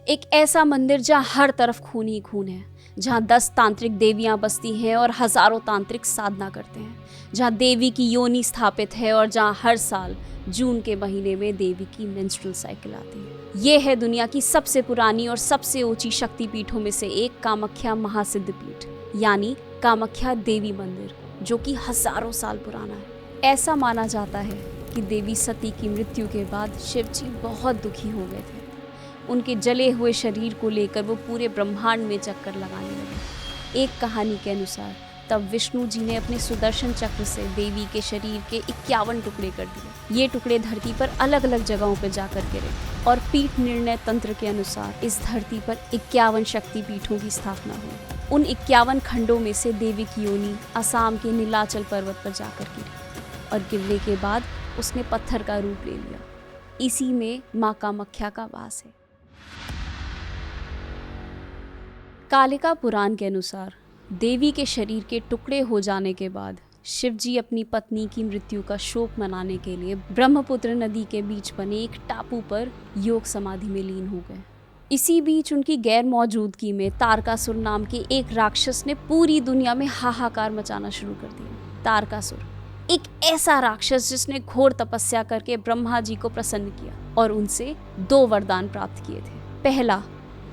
एक ऐसा मंदिर जहाँ हर तरफ खून ही खून है, जहाँ 10 तांत्रिक देवियाँ बसती हैं और हजारों तांत्रिक साधना करते हैं, जहाँ देवी की योनि स्थापित है और जहाँ हर साल जून के महीने में देवी की मेंस्ट्रुअल साइकिल आती है। ये है दुनिया की सबसे पुरानी और सबसे ऊंची शक्तिपीठों में से एक कामाख्या महासिद्ध पीठ, यानी कामाख्या देवी मंदिर, जो कि हजारों साल पुराना है। ऐसा माना जाता है कि देवी सती की मृत्यु के बाद शिव जी बहुत दुखी हो गए थे। उनके जले हुए शरीर को लेकर वो पूरे ब्रह्मांड में चक्कर लगाने लगे। एक कहानी के अनुसार तब विष्णु जी ने अपने सुदर्शन चक्र से देवी के शरीर के 51 टुकड़े कर दिए। ये टुकड़े धरती पर अलग अलग जगहों पर जाकर गिरे और पीठ निर्णय तंत्र के अनुसार इस धरती पर 51 शक्ति पीठों की स्थापना हुई। उन 51 खंडों में से देवी की योनि असम के नीलाचल पर्वत पर जाकर गिरी और गिरने के बाद उसने पत्थर का रूप ले लिया। इसी में माँ कामाख्या का वास है। कालिका पुराण के अनुसार देवी के शरीर के टुकड़े हो जाने के बाद शिव जी अपनी पत्नी की मृत्यु का शोक मनाने के लिए ब्रह्मपुत्र नदी के बीच बने एक टापू पर योग समाधि में लीन हो गए। इसी बीच उनकी गैर मौजूदगी में तारकासुर नाम के एक राक्षस ने पूरी दुनिया में हाहाकार मचाना शुरू कर दिया। तारकासुर एक ऐसा राक्षस जिसने घोर तपस्या करके ब्रह्मा जी को प्रसन्न किया और उनसे 2 वरदान प्राप्त किए थे। पहला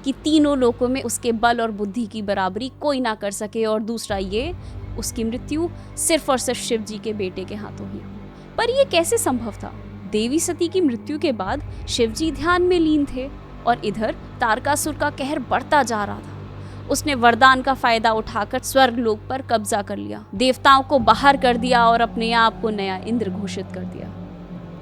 कि तीनों लोकों में उसके बल और बुद्धि की बराबरी कोई ना कर सके, और दूसरा ये उसकी मृत्यु सिर्फ और सिर्फ शिव जी के बेटे के हाथों ही हो। पर यह कैसे संभव था? देवी सती की मृत्यु के बाद शिव जी ध्यान में लीन थे और इधर तारकासुर का कहर बढ़ता जा रहा था। उसने वरदान का फायदा उठाकर स्वर्ग लोक पर कब्जा कर लिया, देवताओं को बाहर कर दिया और अपने आप को नया इंद्र घोषित कर दिया।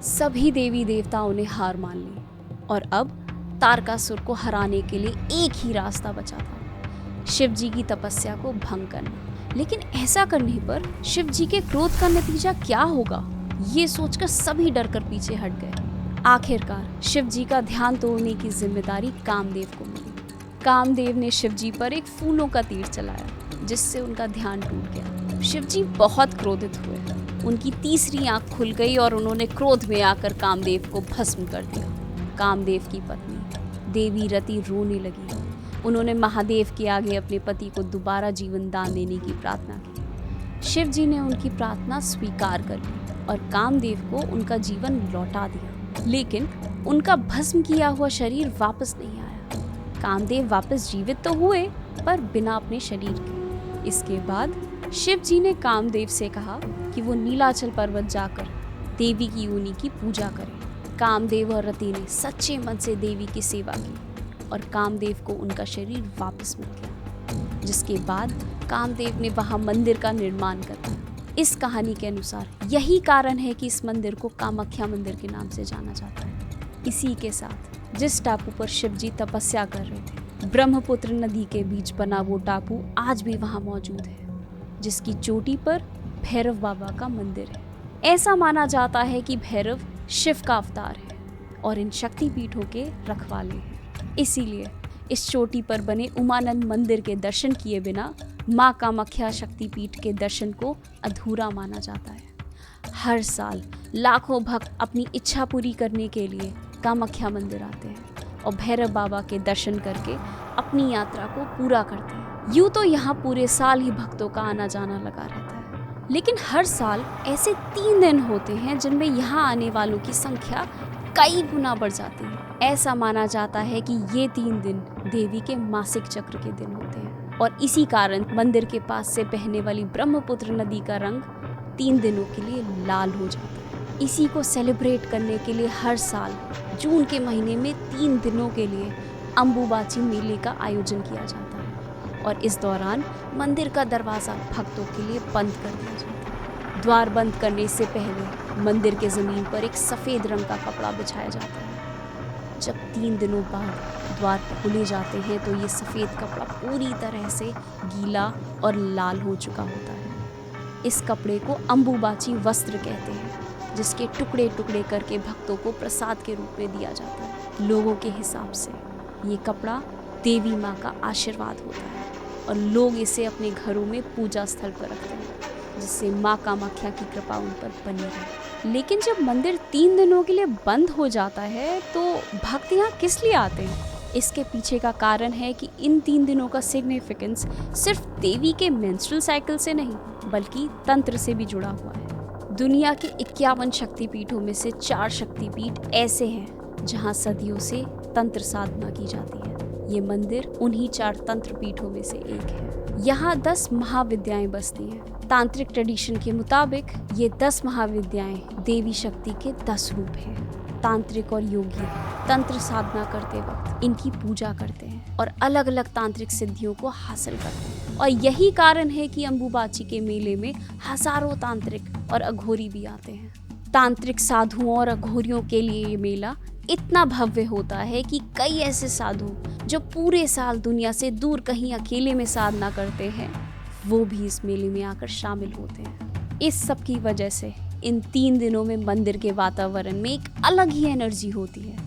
सभी देवी देवताओं ने हार मान ली और अब तारकासुर को हराने के लिए एक ही रास्ता बचा था, शिव जी की तपस्या को भंग करना। लेकिन ऐसा करने पर शिव जी के क्रोध का नतीजा क्या होगा, ये सोचकर सभी डरकर पीछे हट गए। आखिरकार शिव जी का ध्यान तोड़ने की जिम्मेदारी कामदेव को मिली। कामदेव ने शिव जी पर एक फूलों का तीर चलाया, जिससे उनका ध्यान टूट गया। शिव जी बहुत क्रोधित हुए। उनकी तीसरी आंख खुल गई और उन्होंने क्रोध में आकर कामदेव को भस्म कर दिया। कामदेव की पत्नी देवी रति रोने लगी। उन्होंने महादेव के आगे अपने पति को दोबारा जीवन दान देने की प्रार्थना की। शिव जी ने उनकी प्रार्थना स्वीकार कर ली और कामदेव को उनका जीवन लौटा दिया। लेकिन उनका भस्म किया हुआ शरीर वापस नहीं आया। कामदेव वापस जीवित तो हुए, पर बिना अपने शरीर के। इसके बाद शिव जी ने कामदेव से कहा कि वो नीलाचल पर्वत जाकर देवी की योनि की पूजा करें। कामदेव और रति ने सच्चे मन से देवी की सेवा की और कामदेव को उनका शरीर वापस मिल गया, जिसके बाद कामदेव ने वहां मंदिर का निर्माण कर दिया। इस कहानी के अनुसार यही कारण है कि इस मंदिर को कामाख्या मंदिर के नाम से जाना जाता है। इसी के साथ जिस टापू पर शिव जी तपस्या कर रहे थे, ब्रह्मपुत्र नदी के बीच बना वो टापू आज भी वहां मौजूद है, जिसकी चोटी पर भैरव बाबा का मंदिर है। ऐसा माना जाता है कि भैरव शिव का अवतार है और इन शक्ति पीठों के रखवाले हैं। इसीलिए इस चोटी पर बने उमानंद मंदिर के दर्शन किए बिना माँ कामाख्या शक्तिपीठ के दर्शन को अधूरा माना जाता है। हर साल लाखों भक्त अपनी इच्छा पूरी करने के लिए कामाख्या मंदिर आते हैं और भैरव बाबा के दर्शन करके अपनी यात्रा को पूरा करते हैं। यूँ तो यहाँ पूरे साल ही भक्तों का आना जाना लगा रहता है, लेकिन हर साल ऐसे 3 दिन होते हैं जिनमें यहाँ आने वालों की संख्या कई गुना बढ़ जाती है। ऐसा माना जाता है कि ये 3 दिन देवी के मासिक चक्र के दिन होते हैं और इसी कारण मंदिर के पास से बहने वाली ब्रह्मपुत्र नदी का रंग 3 दिनों के लिए लाल हो जाता है। इसी को सेलिब्रेट करने के लिए हर साल जून के महीने में 3 दिनों के लिए अम्बुबाची मेले का आयोजन किया जाता है और इस दौरान मंदिर का दरवाज़ा भक्तों के लिए बंद कर दिया जाता है। द्वार बंद करने से पहले मंदिर के ज़मीन पर एक सफ़ेद रंग का कपड़ा बिछाया जाता है। जब 3 दिनों बाद द्वार खोले जाते हैं तो ये सफ़ेद कपड़ा पूरी तरह से गीला और लाल हो चुका होता है। इस कपड़े को अम्बुबाची वस्त्र कहते हैं, जिसके टुकड़े टुकड़े करके भक्तों को प्रसाद के रूप में दिया जाता है। लोगों के हिसाब से ये कपड़ा देवी माँ का आशीर्वाद होता है और लोग इसे अपने घरों में पूजा स्थल पर रखते हैं, जिससे माँ कामाख्या की कृपा उन पर बनी रहे। लेकिन जब मंदिर 3 दिनों के लिए बंद हो जाता है तो भक्त यहाँ किस लिए आते हैं? इसके पीछे का कारण है कि इन 3 दिनों का सिग्निफिकेंस सिर्फ देवी के मेंस्ट्रुअल साइकिल से नहीं बल्कि तंत्र से भी जुड़ा हुआ है। दुनिया के 51 शक्तिपीठों में से 4 शक्तिपीठ ऐसे हैं जहां सदियों से तंत्र साधना की जाती है। ये मंदिर उन्हीं 4 तंत्र पीठों में से एक है। यहाँ 10 महाविद्याएं बसती हैं। तांत्रिक ट्रेडिशन के मुताबिक ये 10 महाविद्याएं देवी शक्ति के 10 रूप हैं। तांत्रिक और योगी तंत्र साधना करते वक्त इनकी पूजा करते हैं और अलग अलग तांत्रिक सिद्धियों को हासिल करते हैं। और यही कारण है कि अंबुबाची के मेले में हजारों तांत्रिक और अघोरी भी आते हैं। तांत्रिक साधुओं और अघोरियों के लिए ये मेला इतना भव्य होता है कि कई ऐसे साधु जो पूरे साल दुनिया से दूर कहीं अकेले में साधना करते हैं वो भी इस मेले में आकर शामिल होते हैं। इस सब की वजह से इन 3 दिनों में मंदिर के वातावरण में एक अलग ही एनर्जी होती है।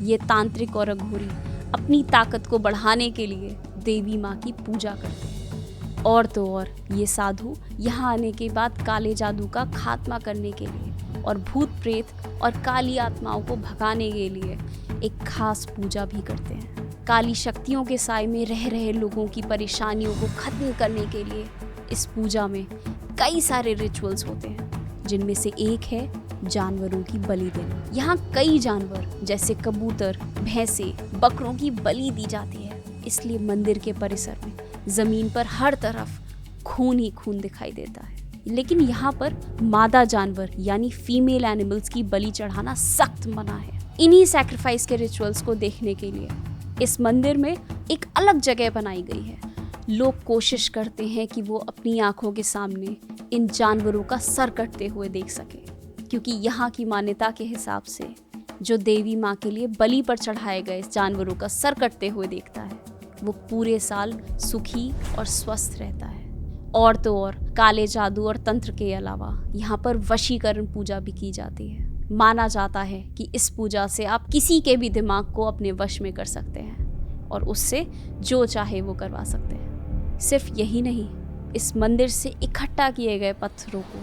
ये तांत्रिक और अघोरी अपनी ताकत को बढ़ाने के लिए देवी माँ की पूजा करते हैं। और तो और ये साधु यहाँ आने के बाद काले जादू का खात्मा करने के लिए और भूत प्रेत और काली आत्माओं को भगाने के लिए एक खास पूजा भी करते हैं। काली शक्तियों के साए में रह रहे लोगों की परेशानियों को खत्म करने के लिए इस पूजा में कई सारे रिचुअल्स होते हैं, जिनमें से एक है जानवरों की बलि देना। यहाँ कई जानवर जैसे कबूतर, भैंसे, बकरों की बलि दी जाती है। इसलिए मंदिर के परिसर में जमीन पर हर तरफ खून ही खून दिखाई देता है। लेकिन यहाँ पर मादा जानवर यानी फीमेल एनिमल्स की बलि चढ़ाना सख्त मना है। इन्हीं सैक्रिफाइस के रिचुअल्स को देखने के लिए इस मंदिर में एक अलग जगह बनाई गई है। लोग कोशिश करते हैं कि वो अपनी आंखों के सामने इन जानवरों का सर कटते हुए देख सके, क्योंकि यहाँ की मान्यता के हिसाब से जो देवी माँ के लिए बलि पर चढ़ाए गए जानवरों का सर कटते हुए देखता है वो पूरे साल सुखी और स्वस्थ रहता है। और तो और काले जादू और तंत्र के अलावा यहाँ पर वशीकरण पूजा भी की जाती है। माना जाता है कि इस पूजा से आप किसी के भी दिमाग को अपने वश में कर सकते हैं और उससे जो चाहे वो करवा सकते हैं। सिर्फ यही नहीं, इस मंदिर से इकट्ठा किए गए पत्थरों को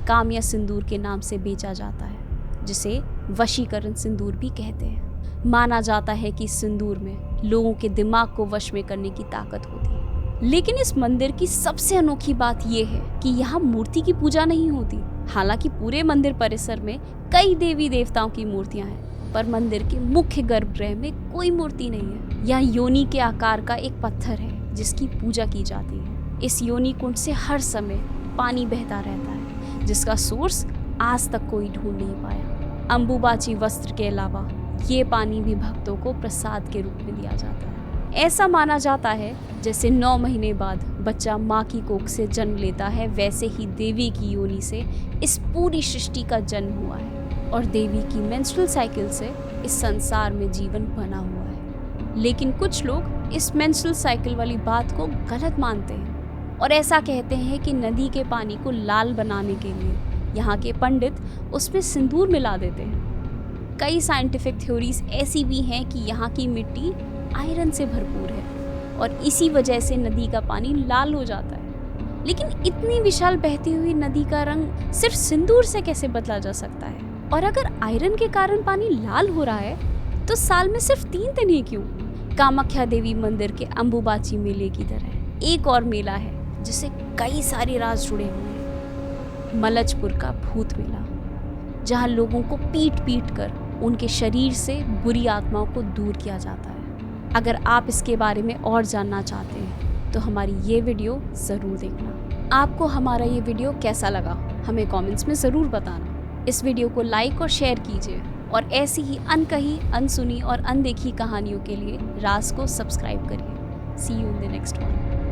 कामिया सिंदूर के नाम से बेचा जाता है, जिसे वशीकरण सिंदूर भी कहते हैं। माना जाता है कि इस सिंदूर में लोगों के दिमाग को वश में करने की ताकत होती है। लेकिन इस मंदिर की सबसे अनोखी बात यह है कि यहाँ मूर्ति की पूजा नहीं होती। हालांकि पूरे मंदिर परिसर में कई देवी देवताओं की मूर्तियां हैं, पर मंदिर के मुख्य गर्भगृह में कोई मूर्ति नहीं है। यहाँ योनि के आकार का एक पत्थर है जिसकी पूजा की जाती है। इस योनि कुंड से हर समय पानी बहता रहता है, जिसका सोर्स आज तक कोई ढूंढ नहीं पाया। अंबुबाची वस्त्र के अलावा ये पानी भी भक्तों को प्रसाद के रूप में दिया जाता है। ऐसा माना जाता है जैसे 9 महीने बाद बच्चा माँ की कोख से जन्म लेता है, वैसे ही देवी की योनि से इस पूरी सृष्टि का जन्म हुआ है और देवी की मेंस्ट्रुअल साइकिल से इस संसार में जीवन बना हुआ है। लेकिन कुछ लोग इस मेंस्ट्रुअल साइकिल वाली बात को गलत मानते हैं और ऐसा कहते हैं कि नदी के पानी को लाल बनाने के लिए यहाँ के पंडित उसमें सिंदूर मिला देते हैं। कई साइंटिफिक थ्योरीज ऐसी भी हैं कि यहाँ की मिट्टी आयरन से भरपूर है और इसी वजह से नदी का पानी लाल हो जाता है। लेकिन इतनी विशाल बहती हुई नदी का रंग सिर्फ सिंदूर से कैसे बदला जा सकता है? और अगर आयरन के कारण पानी लाल हो रहा है तो साल में सिर्फ 3 दिन ही क्यों? कामाख्या देवी मंदिर के अंबुबाची मेले की तरह एक और मेला है जिससे कई सारे राज जुड़े हुए हैं। मलजपुर का भूत मेला, जहाँ लोगों को पीट पीट कर उनके शरीर से बुरी आत्माओं को दूर किया जाता है। अगर आप इसके बारे में और जानना चाहते हैं तो हमारी ये वीडियो ज़रूर देखना। आपको हमारा ये वीडियो कैसा लगा हमें कमेंट्स में ज़रूर बताना। इस वीडियो को लाइक और शेयर कीजिए और ऐसी ही अनकही, अनसुनी और अनदेखी कहानियों के लिए राज को सब्सक्राइब करिए। See you in the next one.